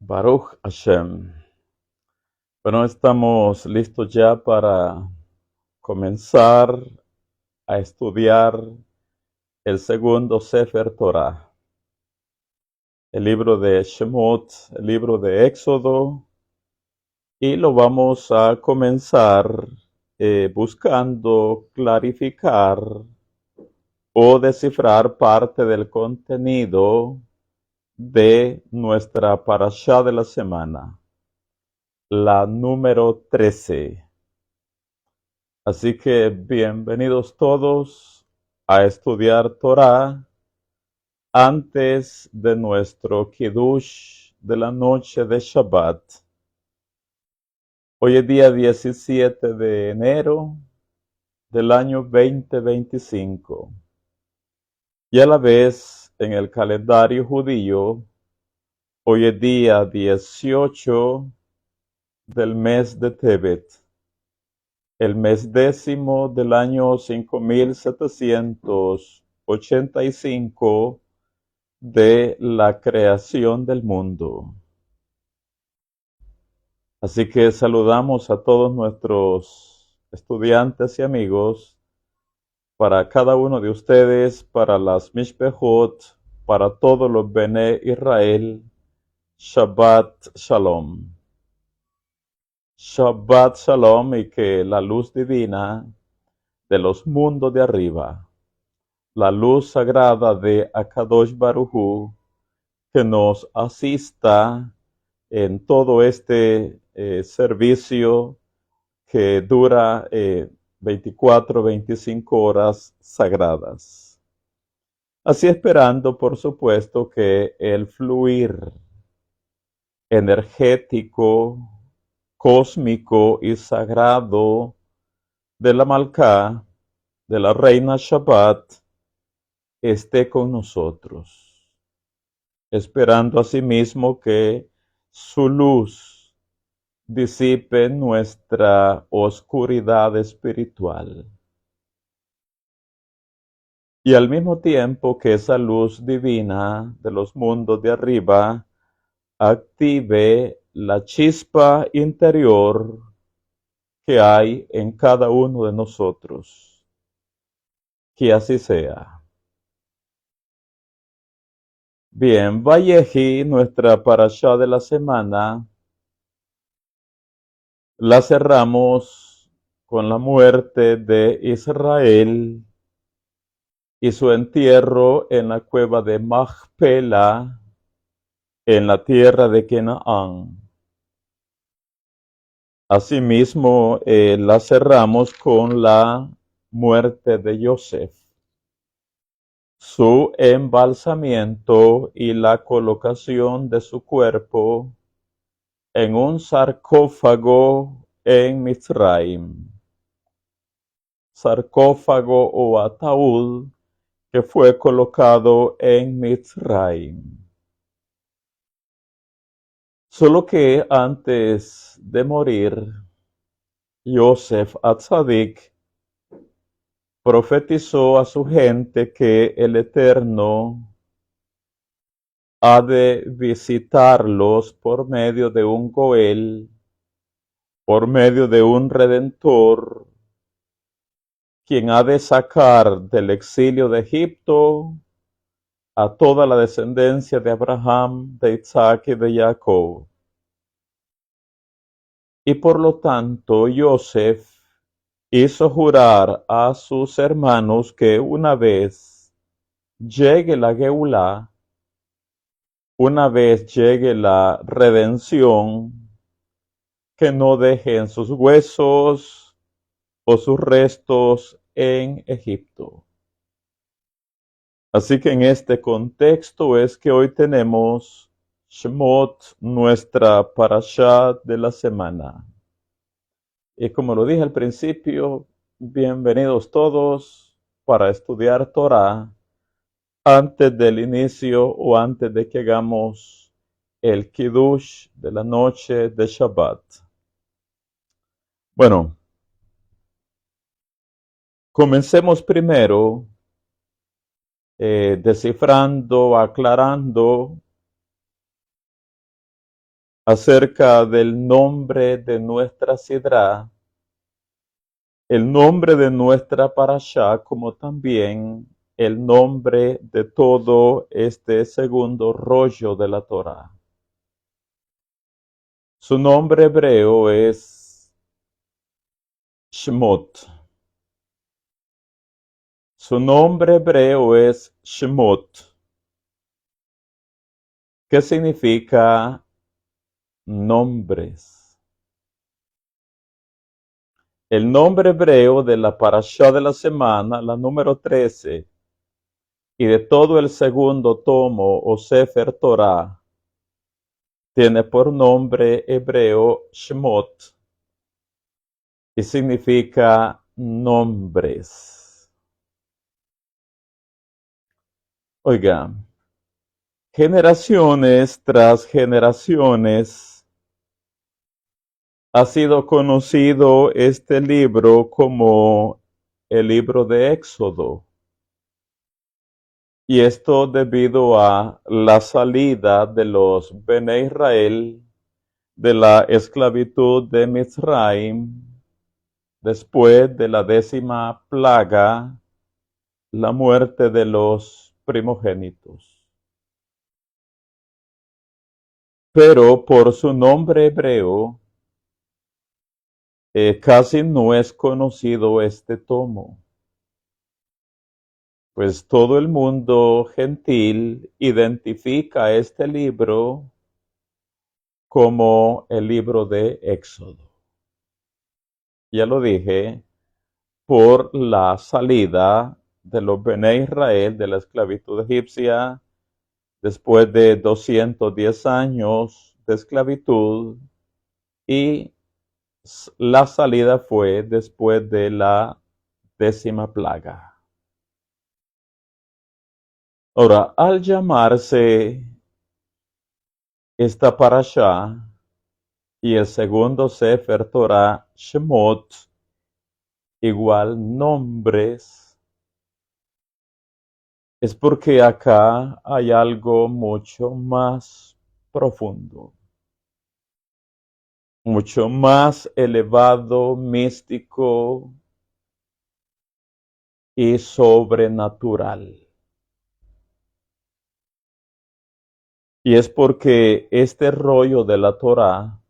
Baruch Hashem. Bueno, estamos listos ya para comenzar a estudiar el segundo Sefer Torah, el libro de Shemot, el libro de Éxodo, y lo vamos a comenzar buscando clarificar o descifrar parte del contenido de nuestra parashá de la semana, la número 13. Así que bienvenidos todos a estudiar Torah antes de nuestro Kiddush de la noche de Shabbat. Hoy es día 17 de enero del año 2025. Y a la vez, en el calendario judío, hoy es día 18 del mes de Tebet, el mes décimo del año 5785 de la creación del mundo. Así que saludamos a todos nuestros estudiantes y amigos, para cada uno de ustedes, para las Mishpehot, para todos los Bene Israel, Shabbat Shalom. Shabbat Shalom, y que la luz divina de los mundos de arriba, la luz sagrada de Akadosh Baruj Hu, que nos asista en todo este servicio que dura 24, 25 horas sagradas. Así esperando, por supuesto, que el fluir energético, cósmico y sagrado de la Malká, de la Reina Shabbat, esté con nosotros, esperando asimismo que su luz disipe nuestra oscuridad espiritual. Y al mismo tiempo que esa luz divina de los mundos de arriba active la chispa interior que hay en cada uno de nosotros. Que así sea. Bien, Vayehi, nuestra parashá de la semana, la cerramos con la muerte de Israel y su entierro en la cueva de Machpela, en la tierra de Canaán. Asimismo, la cerramos con la muerte de Yosef, su embalsamiento y la colocación de su cuerpo en un sarcófago en Mizraim. Sarcófago o ataúd que fue colocado en Mizraim. Solo que antes de morir, Yosef Atzadik profetizó a su gente que el Eterno ha de visitarlos por medio de un Goel, por medio de un Redentor, quien ha de sacar del exilio de Egipto a toda la descendencia de Abraham, de Isaac y de Jacob. Y por lo tanto, Yosef hizo jurar a sus hermanos que una vez llegue la Geulá, una vez llegue la redención, que no dejen sus huesos o sus restos en Egipto. Así que en este contexto es que hoy tenemos Shemot, nuestra parashá de la semana. Y como lo dije al principio, bienvenidos todos para estudiar Torah antes del inicio o antes de que hagamos el Kiddush de la noche de Shabbat. Bueno, comencemos primero descifrando, aclarando acerca del nombre de nuestra Sidra, el nombre de nuestra Parashá, como también el nombre de todo este segundo rollo de la Torá. Su nombre hebreo es Shemot. Su nombre hebreo es Shemot, que significa nombres. El nombre hebreo de la Parashá de la semana, la número 13, y de todo el segundo tomo o Sefer Torah, tiene por nombre hebreo Shemot y significa nombres. Oiga, generaciones tras generaciones ha sido conocido este libro como el libro de Éxodo. Y esto debido a la salida de los Bene Israel de la esclavitud de Mizraim después de la 10ª plaga, la muerte de los primogénitos. Pero por su nombre hebreo, casi no es conocido este tomo, pues todo el mundo gentil identifica este libro como el libro de Éxodo. Ya lo dije, por la salida de los Bene Israel de la esclavitud egipcia, después de 210 años de esclavitud, y la salida fue después de la 10ª plaga. Ahora, al llamarse esta parashá y el segundo Sefer Torah Shemot, igual nombres, es porque acá hay algo mucho más profundo, mucho más elevado, místico y sobrenatural. Y es porque este rollo de la Torá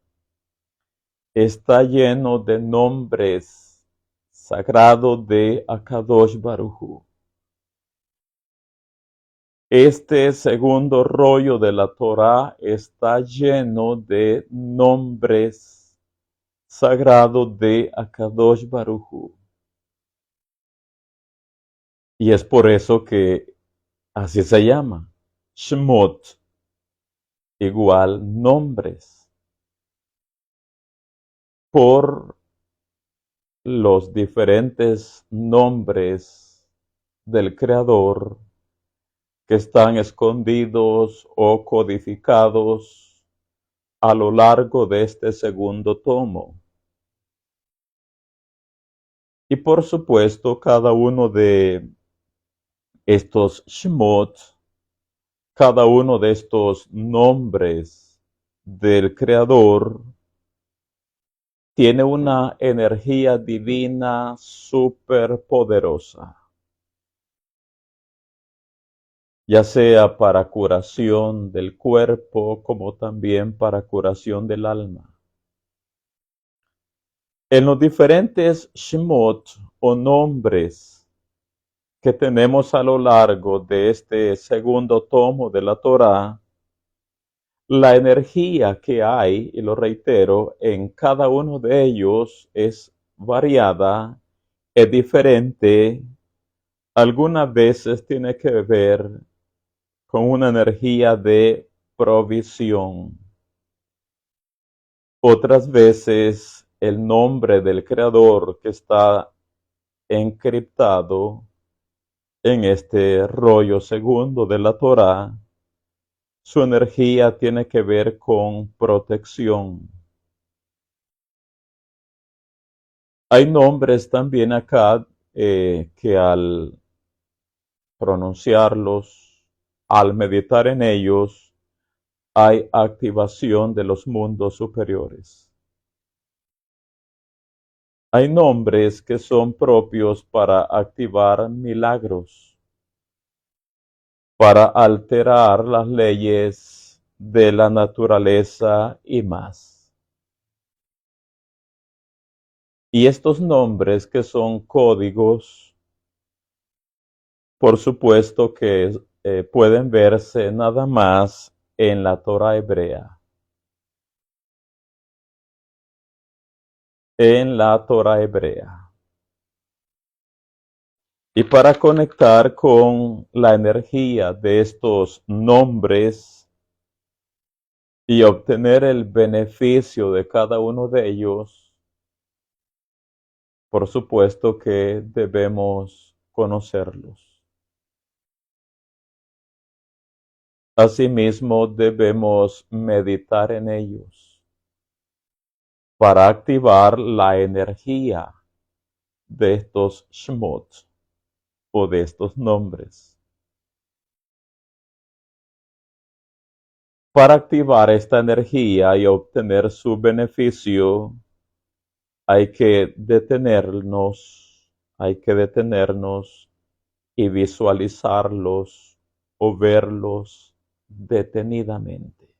está lleno de nombres sagrados de Akadosh Baruj Hu. Este segundo rollo de la Torá está lleno de nombres sagrados de Akadosh Baruj Hu. Y es por eso que así se llama, Shemot, igual nombres, por los diferentes nombres del Creador que están escondidos o codificados a lo largo de este segundo tomo. Y por supuesto, cada uno de estos Shemot, cada uno de estos nombres del Creador, tiene una energía divina superpoderosa, ya sea para curación del cuerpo como también para curación del alma. En los diferentes Shemot o nombres que tenemos a lo largo de este segundo tomo de la Torá, la energía que hay, y lo reitero, en cada uno de ellos es variada, es diferente, algunas veces tiene que ver con una energía de provisión. Otras veces el nombre del Creador que está encriptado en este rollo segundo de la Torá, su energía tiene que ver con protección. Hay nombres también acá que al pronunciarlos, al meditar en ellos, hay activación de los mundos superiores. Hay nombres que son propios para activar milagros, para alterar las leyes de la naturaleza y más. Y estos nombres que son códigos, por supuesto que pueden verse nada más en la Torá hebrea. En la Torá hebrea. Y para conectar con la energía de estos nombres y obtener el beneficio de cada uno de ellos, por supuesto que debemos conocerlos. Asimismo, debemos meditar en ellos para activar la energía de estos Shemot o de estos nombres. Para activar esta energía y obtener su beneficio, hay que detenernos y visualizarlos o verlos detenidamente.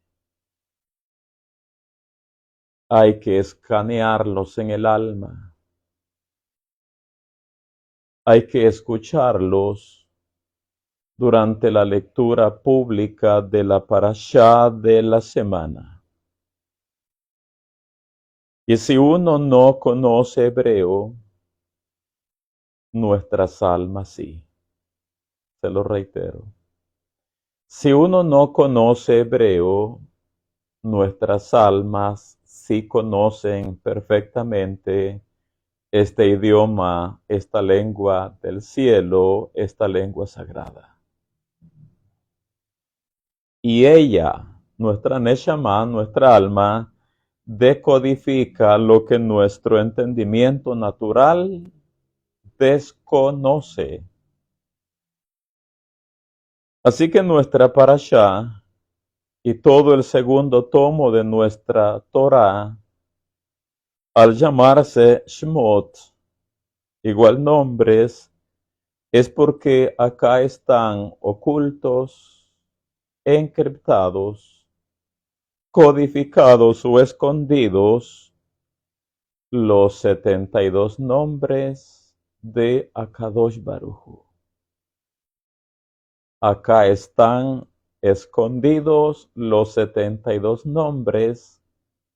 Hay que escanearlos en el alma. Hay que escucharlos durante la lectura pública de la parashá de la semana. Y si uno no conoce hebreo, nuestras almas sí. Se lo reitero. Si uno no conoce hebreo, nuestras almas sí conocen perfectamente este idioma, esta lengua del cielo, esta lengua sagrada. Y ella, nuestra Neshama, nuestra alma, decodifica lo que nuestro entendimiento natural desconoce. Así que nuestra parashá y todo el segundo tomo de nuestra Torá, al llamarse Shemot, igual nombres, es porque acá están ocultos, encriptados, codificados o escondidos los 72 nombres de Akadosh Baruj Hu. Acá están escondidos los 72 nombres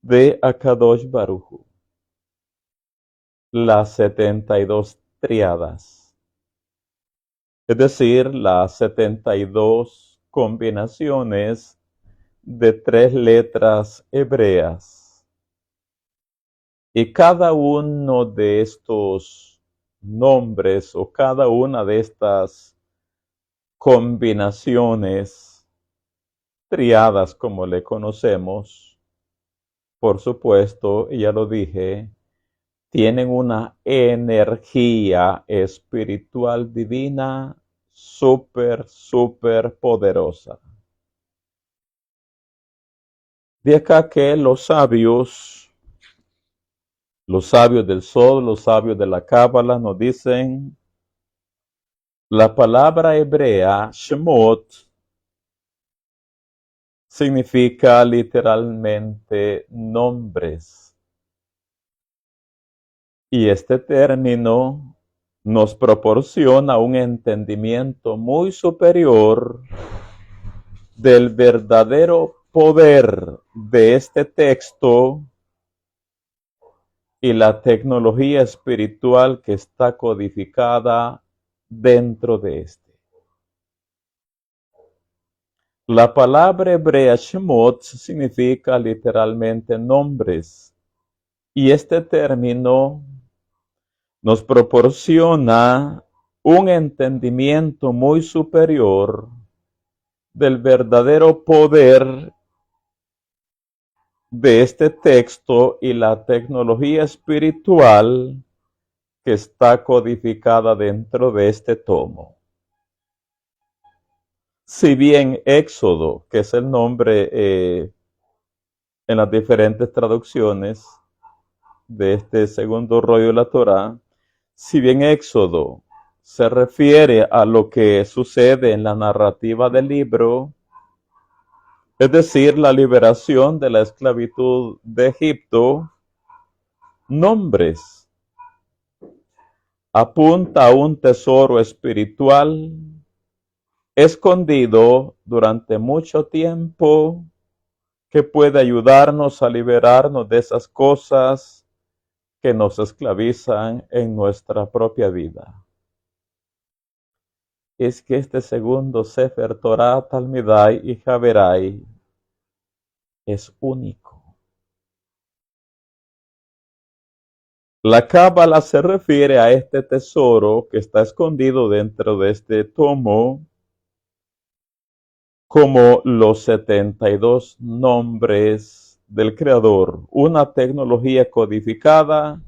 de Akadosh Baruj Hu. Las 72 triadas, es decir, las 72 combinaciones de 3 letras hebreas. Y cada uno de estos nombres o cada una de estas combinaciones triadas como le conocemos, por supuesto, ya lo dije, tienen una energía espiritual divina súper poderosa. De acá que los sabios del Sol, los sabios de la Cábala nos dicen, la palabra hebrea Shemot significa literalmente nombres. Y este término nos proporciona un entendimiento muy superior del verdadero poder de este texto y la tecnología espiritual que está codificada dentro de este. La palabra hebrea Shemot significa literalmente nombres, y este término nos proporciona un entendimiento muy superior del verdadero poder de este texto y la tecnología espiritual que está codificada dentro de este tomo. Si bien Éxodo, que es el nombre en las diferentes traducciones de este segundo rollo de la Torá, si bien Éxodo se refiere a lo que sucede en la narrativa del libro, es decir, la liberación de la esclavitud de Egipto, Nombres apunta a un tesoro espiritual escondido durante mucho tiempo que puede ayudarnos a liberarnos de esas cosas que nos esclavizan en nuestra propia vida. Es que este segundo Sefer Torah, Talmidai y Javerai es único. La Cábala se refiere a este tesoro que está escondido dentro de este tomo como los 72 nombres del Creador, una tecnología codificada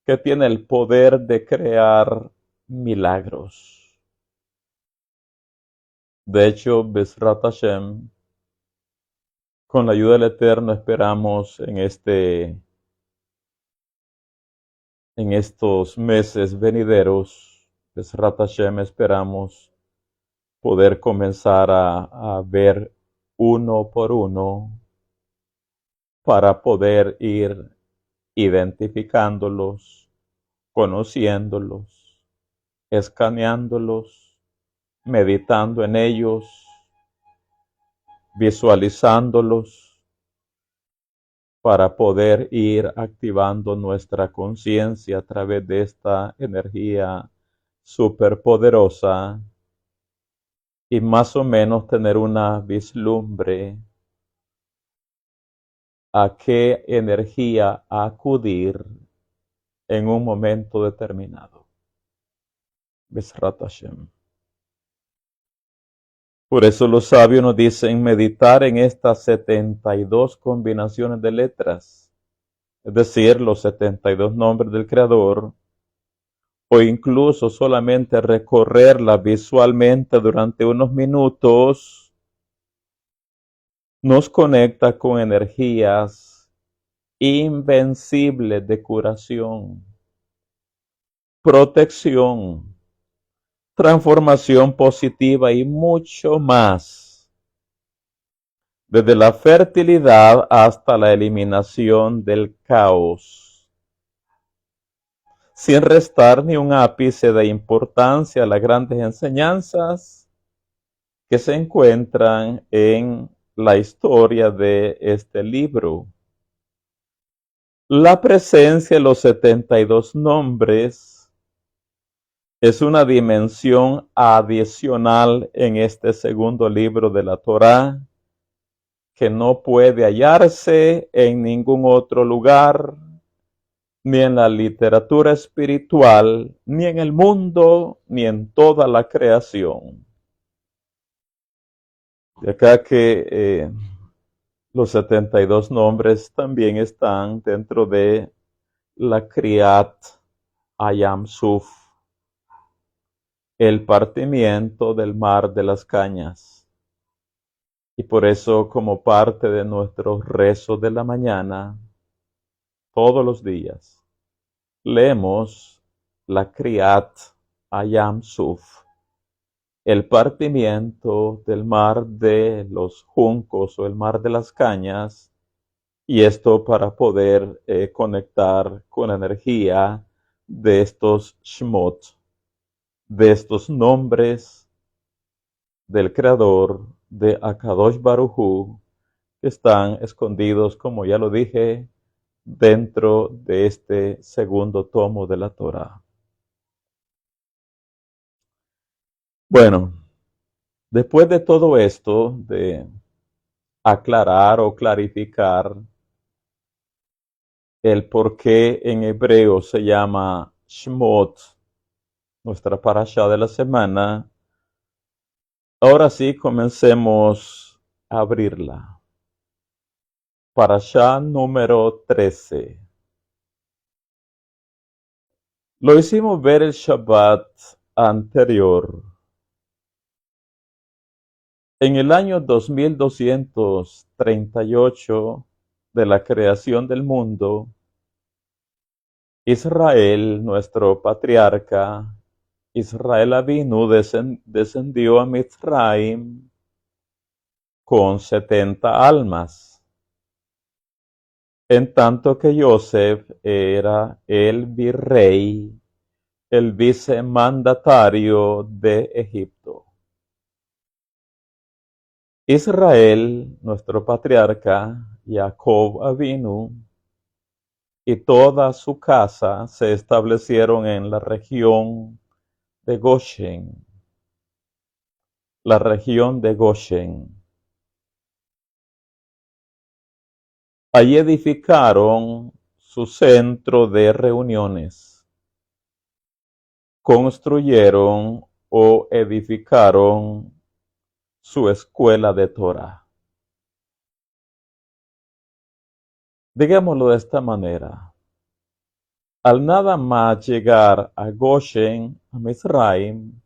que tiene el poder de crear milagros. De hecho, Bezrat Hashem, con la ayuda del Eterno, esperamos en estos meses venideros, Bezrat Hashem, esperamos poder comenzar a ver uno por uno para poder ir identificándolos, conociéndolos, escaneándolos, meditando en ellos, visualizándolos, para poder ir activando nuestra conciencia a través de esta energía superpoderosa y más o menos tener una vislumbre a qué energía acudir en un momento determinado. Bezrat Hashem. Por eso los sabios nos dicen meditar en estas 72 combinaciones de letras, es decir, los 72 nombres del Creador, o incluso solamente recorrerla visualmente durante unos minutos, nos conecta con energías invencibles de curación, protección, transformación positiva y mucho más, desde la fertilidad hasta la eliminación del caos, sin restar ni un ápice de importancia a las grandes enseñanzas que se encuentran en la historia de este libro. La presencia de los 72 nombres es una dimensión adicional en este segundo libro de la Torá que no puede hallarse en ningún otro lugar, ni en la literatura espiritual, ni en el mundo, ni en toda la creación. De acá que los 72 nombres también están dentro de la Kriyat Hayam Suf, el partimiento del mar de las cañas. Y por eso, como parte de nuestros rezos de la mañana, todos los días, leemos la Kriyat Hayam Suf, el partimiento del mar de los juncos o el mar de las cañas, y esto para poder conectar con la energía de estos Shmot, de estos nombres del Creador de Akadosh Baruj Hu, que están escondidos, como ya lo dije, dentro de este segundo tomo de la Torá. Bueno, después de todo esto, de aclarar o clarificar el por qué en hebreo se llama Shmot, nuestra parasha de la semana, ahora sí comencemos a abrirla. Parasha número 13. Lo hicimos ver el Shabbat anterior. En el año 2238 de la creación del mundo, Israel, nuestro patriarca, Israel Avinu descendió a Mizraim con 70 almas, en tanto que Joseph era el virrey, el vicemandatario de Egipto. Israel, nuestro patriarca, Jacob Avinu, y toda su casa se establecieron en la región de Goshen, la región de Goshen. Allí edificaron su centro de reuniones, construyeron o edificaron su escuela de Torah. Digámoslo de esta manera. Al nada más llegar a Goshen, a Mizraim,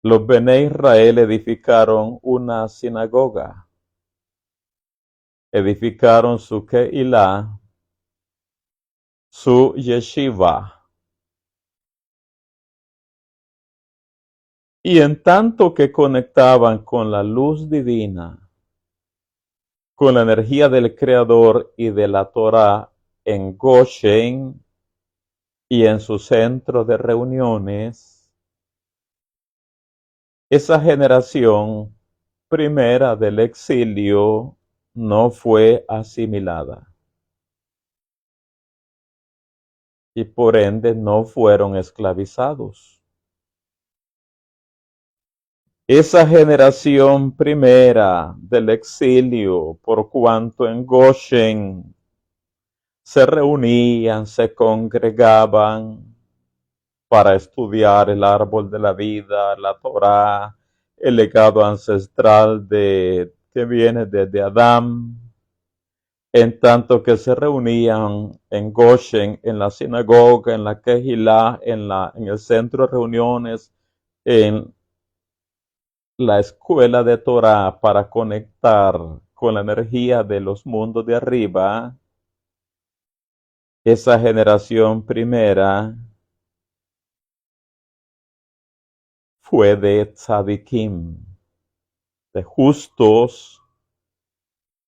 los Bene Israel edificaron una sinagoga, edificaron su Keilah, su yeshiva. Y en tanto que conectaban con la luz divina, con la energía del Creador y de la Torah en Goshen y en su centro de reuniones, esa generación primera del exilio no fue asimilada y por ende no fueron esclavizados. Esa generación primera del exilio, por cuanto en Goshen se reunían, se congregaban para estudiar el árbol de la vida, la Torá, el legado ancestral que viene desde Adán, en tanto que se reunían en Goshen, en la sinagoga, en la Kehilá, en el centro de reuniones, en la escuela de Torah para conectar con la energía de los mundos de arriba, esa generación primera fue de tzadikim, de justos,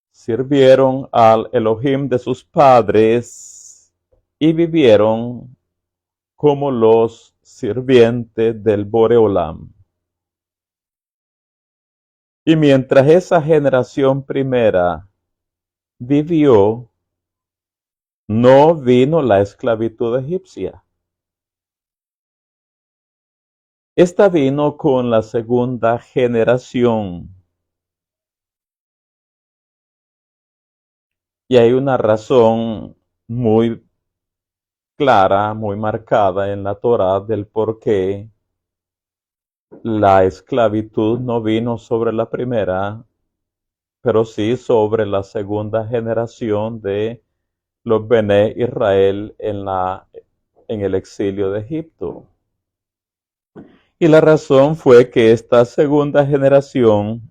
sirvieron al Elohim de sus padres y vivieron como los sirvientes del Boreolam. Y mientras esa generación primera vivió, no vino la esclavitud egipcia. Esta vino con la segunda generación. Y hay una razón muy clara, muy marcada en la Torá del por qué la esclavitud no vino sobre la primera, pero sí sobre la segunda generación de los Bené Israel en el exilio de Egipto. Y la razón fue que esta segunda generación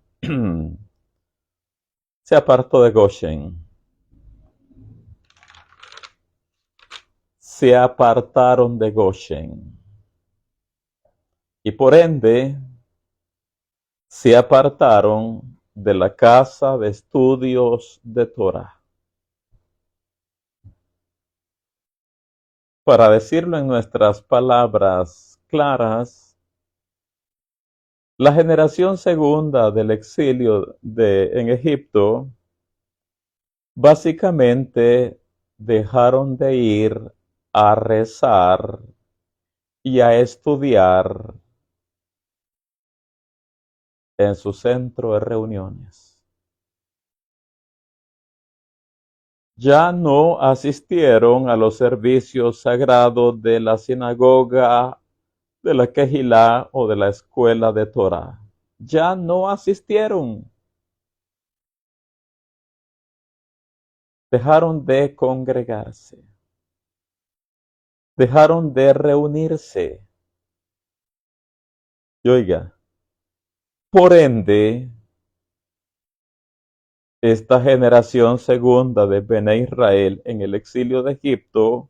se apartó de Goshen. Se apartaron de Goshen. Y por ende, se apartaron de la casa de estudios de Torah. Para decirlo en nuestras palabras claras, la generación segunda del exilio en Egipto básicamente dejaron de ir a rezar y a estudiar en su centro de reuniones. Ya no asistieron a los servicios sagrados de la sinagoga, de la Kehilá o de la escuela de Torah. Ya no asistieron. Dejaron de congregarse. Dejaron de reunirse. Y oiga, Por ende, esta generación segunda de Bene Israel en el exilio de Egipto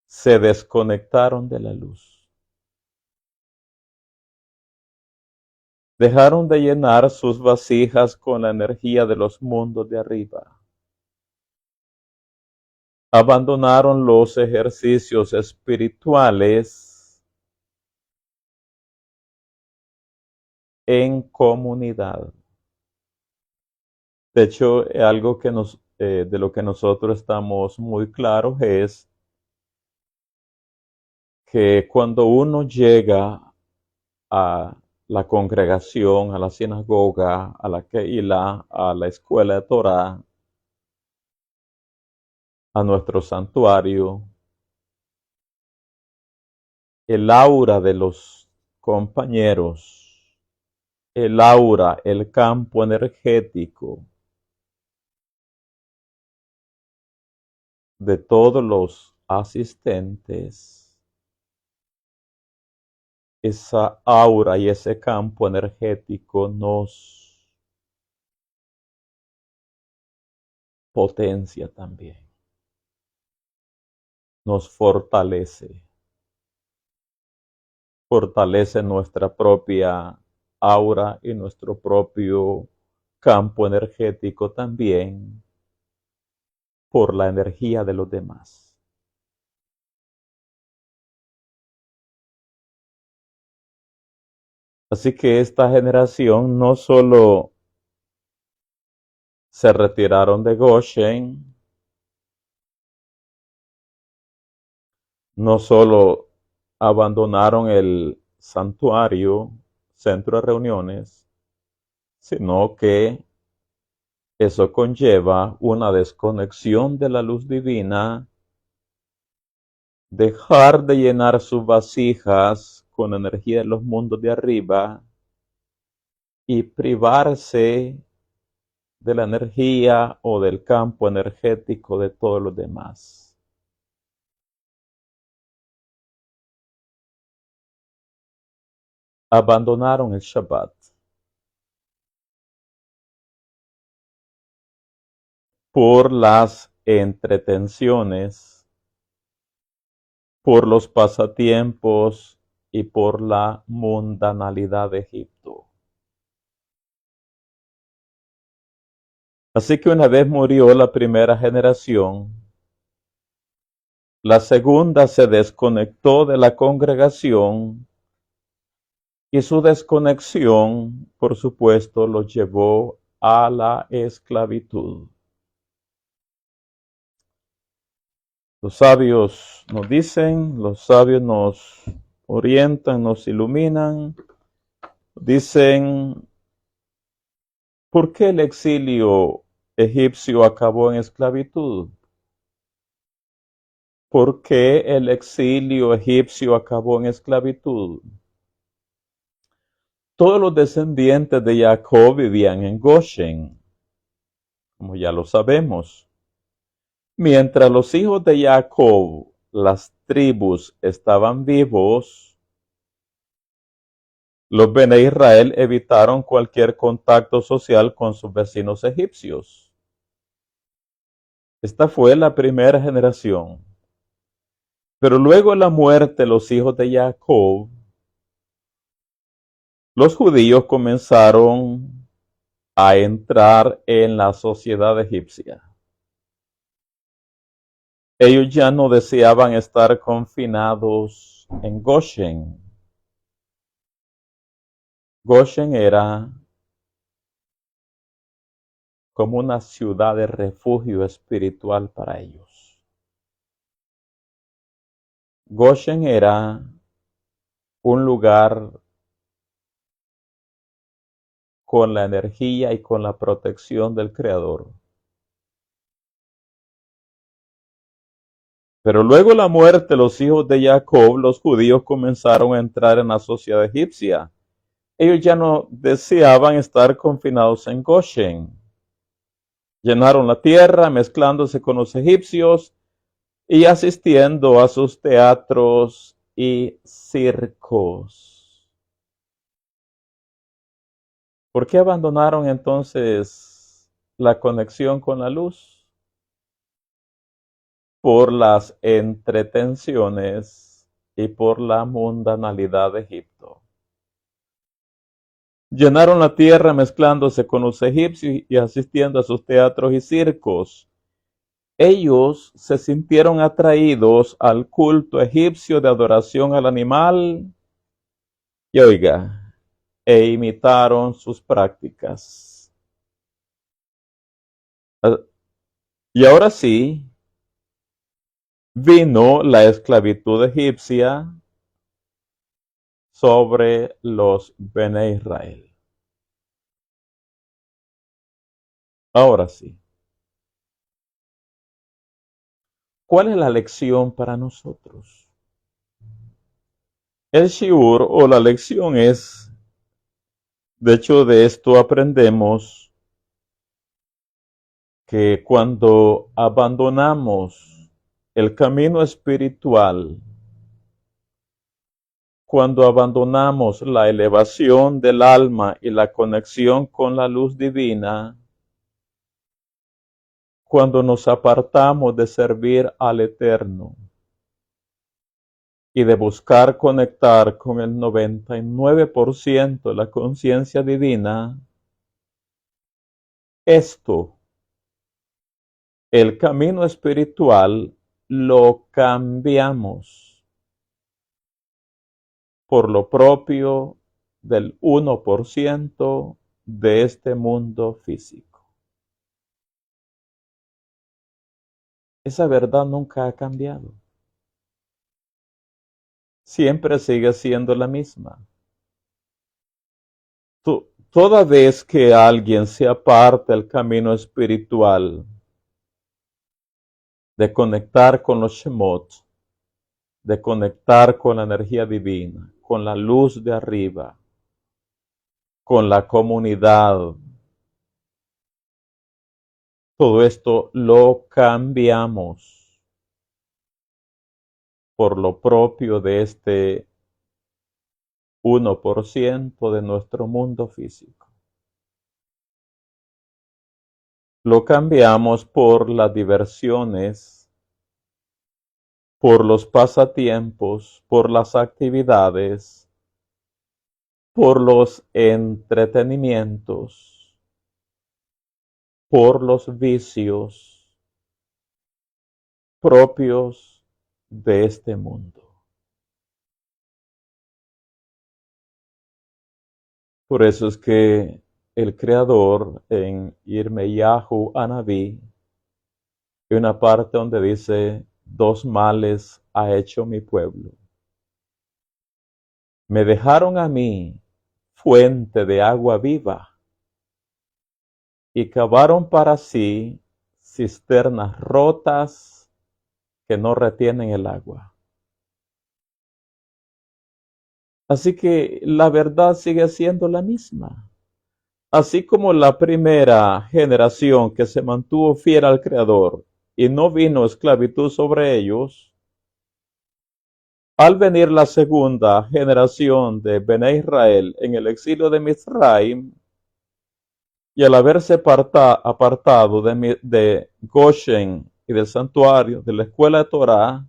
se desconectaron de la luz. Dejaron de llenar sus vasijas con la energía de los mundos de arriba. Abandonaron los ejercicios espirituales en comunidad. De hecho, algo que de lo que nosotros estamos muy claros es que cuando uno llega a la congregación, a la sinagoga, a la Keilah, a la escuela de Torah, a nuestro santuario, el aura de los compañeros, el aura, el campo energético de todos los asistentes, esa aura y ese campo energético nos potencia también, nos fortalece nuestra propia aura y nuestro propio campo energético también por la energía de los demás. Así que esta generación no solo se retiraron de Goshen, no solo abandonaron el santuario, centro de reuniones, sino que eso conlleva una desconexión de la luz divina, dejar de llenar sus vasijas con energía de los mundos de arriba y privarse de la energía o del campo energético de todos los demás. Abandonaron el Shabbat por las entretenciones, por los pasatiempos y por la mundanalidad de Egipto. Así que una vez murió la primera generación, la segunda se desconectó de la congregación y su desconexión, por supuesto, los llevó a la esclavitud. Los sabios nos dicen, los sabios nos orientan, nos iluminan, dicen, ¿por qué el exilio egipcio acabó en esclavitud? ¿Por qué el exilio egipcio acabó en esclavitud? Todos los descendientes de Jacob vivían en Goshen, como ya lo sabemos. Mientras los hijos de Jacob, las tribus, estaban vivos, los Bene Israel evitaron cualquier contacto social con sus vecinos egipcios. Esta fue la primera generación. Pero luego de la muerte de los hijos de Jacob, los judíos comenzaron a entrar en la sociedad egipcia. Ellos ya no deseaban estar confinados en Goshen. Goshen era como una ciudad de refugio espiritual para ellos. Goshen era un lugar con la energía y con la protección del Creador. Pero luego de la muerte de los hijos de Jacob, los judíos comenzaron a entrar en la sociedad egipcia. Ellos ya no deseaban estar confinados en Goshen. Llenaron la tierra mezclándose con los egipcios y asistiendo a sus teatros y circos. ¿Por qué abandonaron entonces la conexión con la luz? Por las entretenciones y por la mundanalidad de Egipto. Llenaron la tierra mezclándose con los egipcios y asistiendo a sus teatros y circos. Ellos se sintieron atraídos al culto egipcio de adoración al animal y oiga, e imitaron sus prácticas. Y ahora sí, vino la esclavitud egipcia sobre los Bene Israel. Ahora sí, ¿cuál es la lección para nosotros? El shiur o la lección es, de hecho de esto aprendemos que cuando abandonamos el camino espiritual, cuando abandonamos la elevación del alma y la conexión con la luz divina, cuando nos apartamos de servir al Eterno y de buscar conectar con el 99% de la conciencia divina, esto, el camino espiritual, lo cambiamos por lo propio del 1% de este mundo físico. Esa verdad nunca ha cambiado. Siempre sigue siendo la misma. Toda vez que alguien se aparta del camino espiritual, de conectar con los Shemot, de conectar con la energía divina, con la luz de arriba, con la comunidad, todo esto lo cambiamos por lo propio de este 1% de nuestro mundo físico. Lo cambiamos por las diversiones, por los pasatiempos, por las actividades, por los entretenimientos, por los vicios propios de este mundo. Por eso es que el Creador en Irmeyahu Anabí, hay una parte donde dice, dos males ha hecho mi pueblo. Me dejaron a mí fuente de agua viva y cavaron para sí cisternas rotas que no retienen el agua. Así que la verdad sigue siendo la misma. Así como la primera generación que se mantuvo fiel al Creador y no vino esclavitud sobre ellos, al venir la segunda generación de Bene Israel en el exilio de Mizraim, y al haberse apartado de Goshen y del santuario, de la escuela de Torah,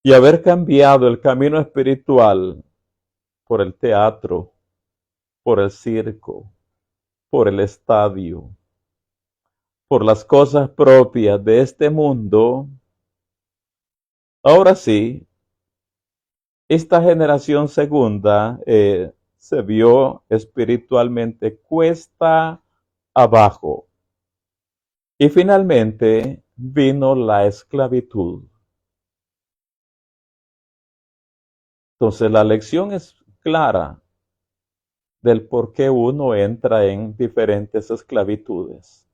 y haber cambiado el camino espiritual por el teatro, por el circo, por el estadio, por las cosas propias de este mundo, ahora sí, esta generación segunda se vio espiritualmente cuesta abajo. Y finalmente vino la esclavitud. Entonces la lección es clara del por qué uno entra en diferentes esclavitudes.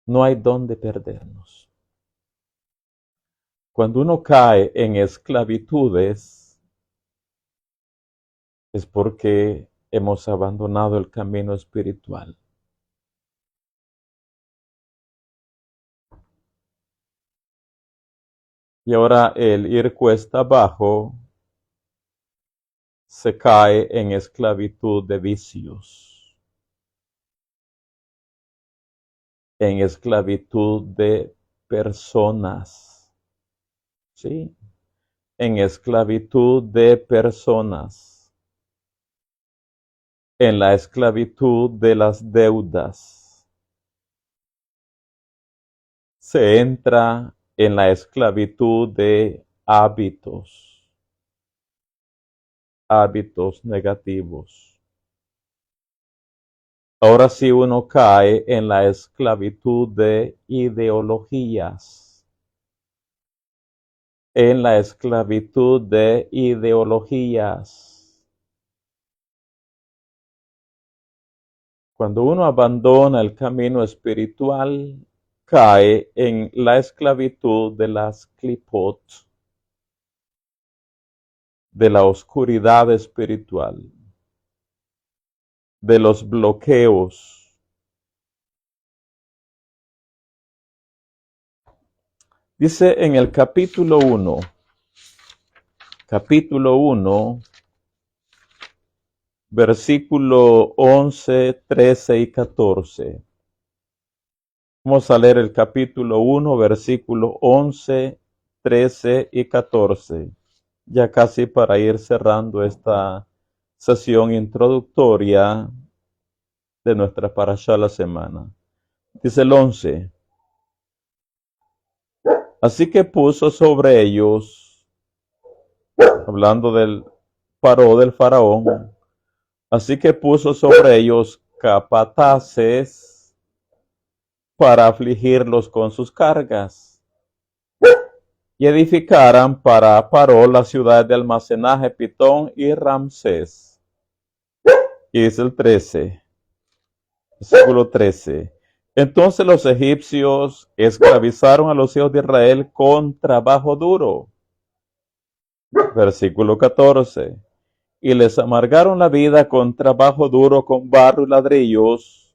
No hay dónde perdernos. Cuando uno cae en esclavitudes es porque hemos abandonado el camino espiritual. Y ahora el ir cuesta abajo se cae en esclavitud de vicios, en esclavitud de personas, ¿sí? En esclavitud de personas, en la esclavitud de las deudas. Se entra en la esclavitud de hábitos negativos. Ahora sí uno cae en la esclavitud de ideologías, en la esclavitud de ideologías. Cuando uno abandona el camino espiritual, cae en la esclavitud de las clipot, de la oscuridad espiritual, de los bloqueos. Dice en el capítulo 1, versículo 11, 13 y 14. Vamos a leer el capítulo 1, versículo 11, 13 y 14. Ya casi para ir cerrando esta sesión introductoria de nuestra parashá la semana. Dice el 11. Así que puso sobre ellos, hablando del paró del faraón, así que puso sobre ellos capataces para afligirlos con sus cargas, y edificaran para Paró la ciudad de almacenaje Pitón y Ramsés. Y dice el 13, versículo 13. Entonces los egipcios esclavizaron a los hijos de Israel con trabajo duro. Versículo 14. Y les amargaron la vida con trabajo duro, con barro y ladrillos,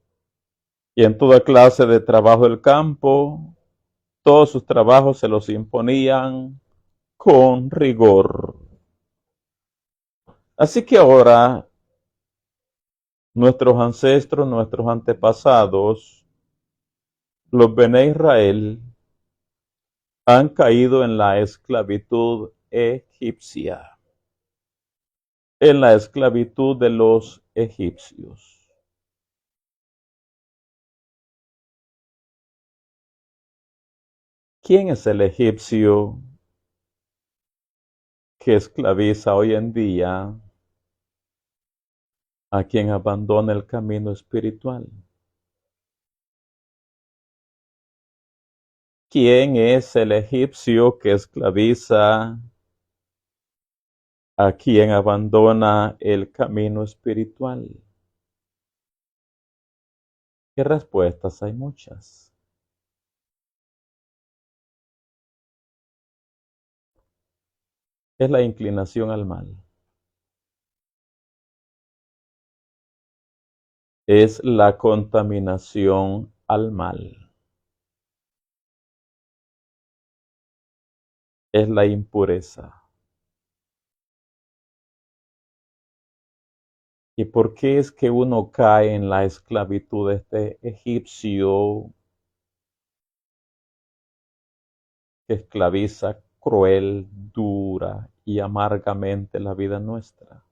y en toda clase de trabajo del campo. Todos sus trabajos se los imponían con rigor. Así que ahora nuestros ancestros, nuestros antepasados, los Bene Israel, han caído en la esclavitud egipcia, en la esclavitud de los egipcios. ¿Quién es el egipcio que esclaviza hoy en día a quien abandona el camino espiritual? ¿Quién es el egipcio que esclaviza a quien abandona el camino espiritual? ¿Qué respuestas? Hay muchas. Es la inclinación al mal. Es la contaminación al mal. Es la impureza. ¿Y por qué es que uno cae en la esclavitud de este egipcio que esclaviza cruel, dura y amargamente la vida nuestra?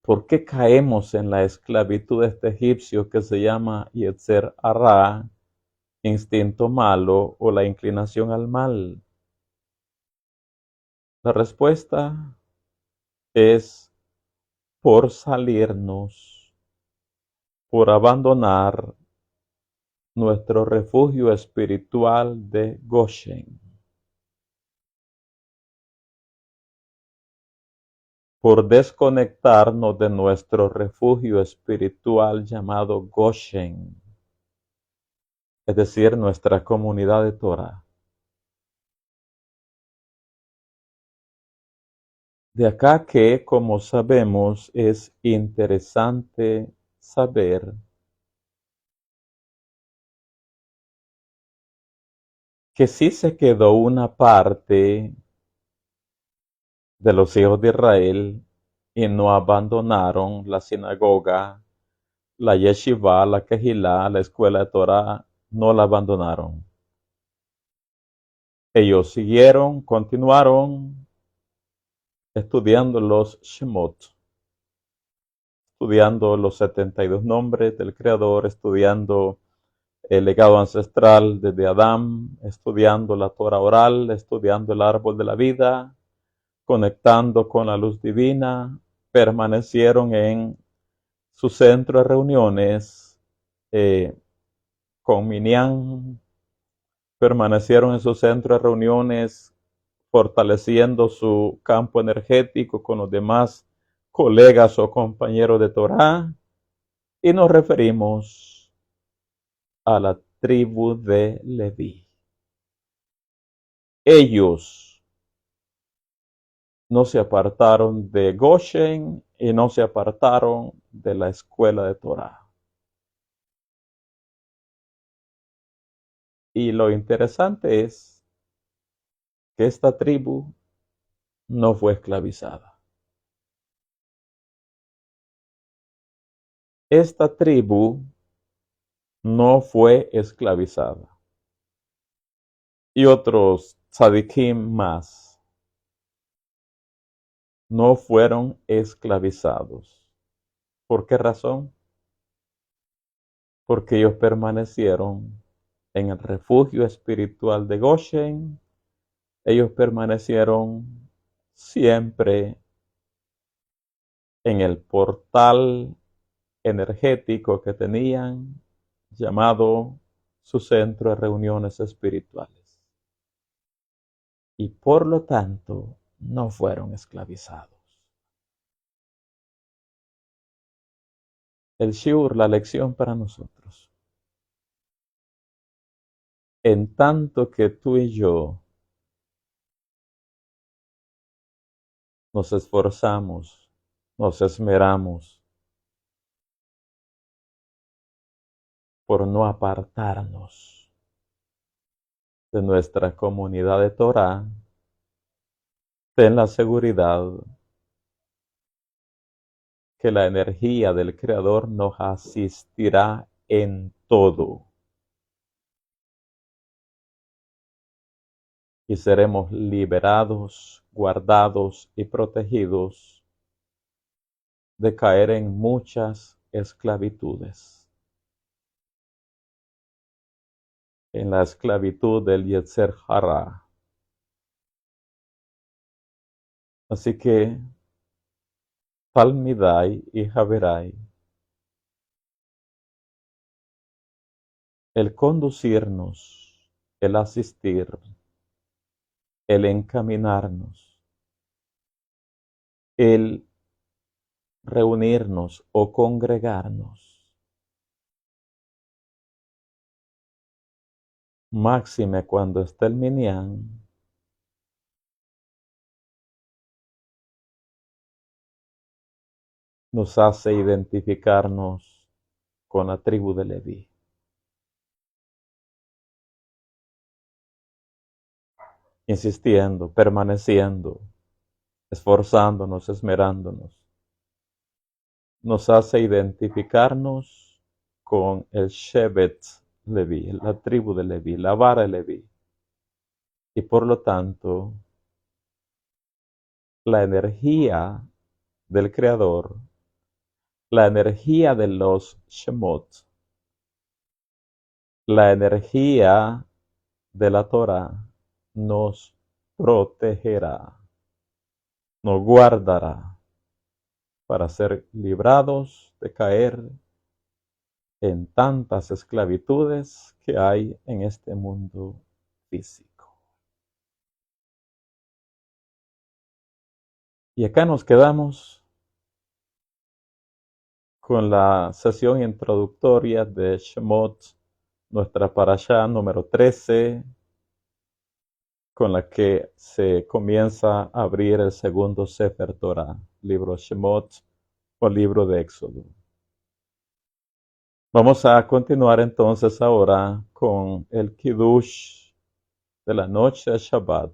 ¿Por qué caemos en la esclavitud de este egipcio que se llama Yetzer Hará, instinto malo o la inclinación al mal? La respuesta es por salirnos, por abandonar nuestro refugio espiritual de Goshen, por desconectarnos de nuestro refugio espiritual llamado Goshen, es decir, nuestra comunidad de Torah. De acá que, como sabemos, es interesante saber que sí se quedó una parte de los hijos de Israel y no abandonaron la sinagoga, la yeshiva, la kehilá, la escuela de Torah, no la abandonaron. Ellos siguieron, continuaron estudiando los Shemot, estudiando los 72 nombres del Creador, estudiando el legado ancestral desde Adán, estudiando la Torah oral, estudiando el árbol de la vida, conectando con la luz divina, permanecieron en su centro de reuniones con Minyan, permanecieron en su centro de reuniones fortaleciendo su campo energético con los demás colegas o compañeros de Torah, y nos referimos a la tribu de Leví. Ellos no se apartaron de Goshen y no se apartaron de la escuela de Torah. Y lo interesante es que esta tribu no fue esclavizada. Esta tribu no fue esclavizada. Y otros tzadikim más no fueron esclavizados. ¿Por qué razón? Porque ellos permanecieron en el refugio espiritual de Goshen. Ellos permanecieron siempre en el portal energético que tenían, llamado su centro de reuniones espirituales. Y por lo tanto, no fueron esclavizados. El shiur, la lección para nosotros. En tanto que tú y yo nos esforzamos, nos esmeramos por no apartarnos de nuestra comunidad de Torah, ten la seguridad que la energía del Creador nos asistirá en todo. Y seremos liberados, guardados y protegidos de caer en muchas esclavitudes. En la esclavitud del Yetzer Hara. Así que, Talmidai y Haverai, el conducirnos, el asistir, el encaminarnos, el reunirnos o congregarnos, máxime cuando está el Minyan, nos hace identificarnos con la tribu de Leví. Insistiendo, permaneciendo, esforzándonos, esmerándonos, nos hace identificarnos con el Shevet Leví, la tribu de Leví, la vara de Leví. Y por lo tanto, la energía del Creador, la energía de los Shemot, la energía de la Torah nos protegerá, nos guardará para ser librados de caer en tantas esclavitudes que hay en este mundo físico. Y acá nos quedamos con la sesión introductoria de Shemot, nuestra parashá número 13, con la que se comienza a abrir el segundo Sefer Torah, libro Shemot o libro de Éxodo. Vamos a continuar entonces ahora con el Kiddush de la noche de Shabbat.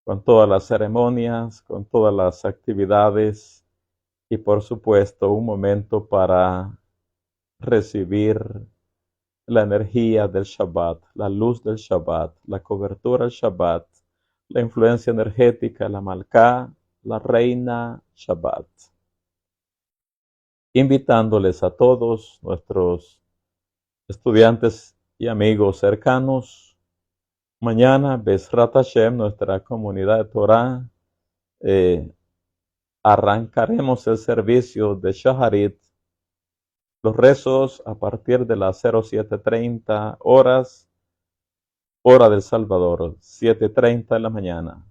con todas las ceremonias, con todas las actividades y por supuesto un momento para recibir la energía del Shabbat, la luz del Shabbat, la cobertura del Shabbat, la influencia energética, la Malká, la reina Shabbat. Invitándoles a todos nuestros estudiantes y amigos cercanos. Mañana, Bezrat Hashem, nuestra comunidad de Torah, arrancaremos el servicio de Shaharit, los rezos a partir de las 07:30 horas, hora del Salvador, 7:30 de la mañana.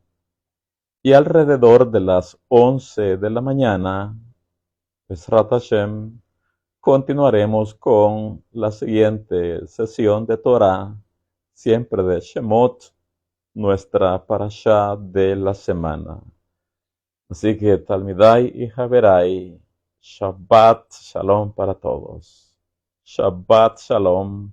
Y alrededor de las 11 de la mañana, Bezrat Hashem, continuaremos con la siguiente sesión de Torah, siempre de Shemot, nuestra parashá de la semana. Así que Talmidai y Haverai, Shabbat Shalom para todos. Shabbat Shalom,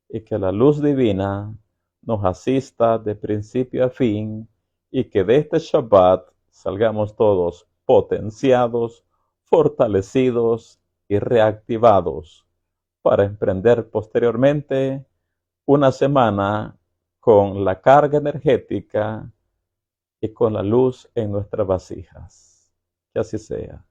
y que la luz divina nos asista de principio a fin, y que de este Shabbat salgamos todos potenciados, fortalecidos y reactivados para emprender posteriormente una semana con la carga energética y con la luz en nuestras vasijas. Que así sea.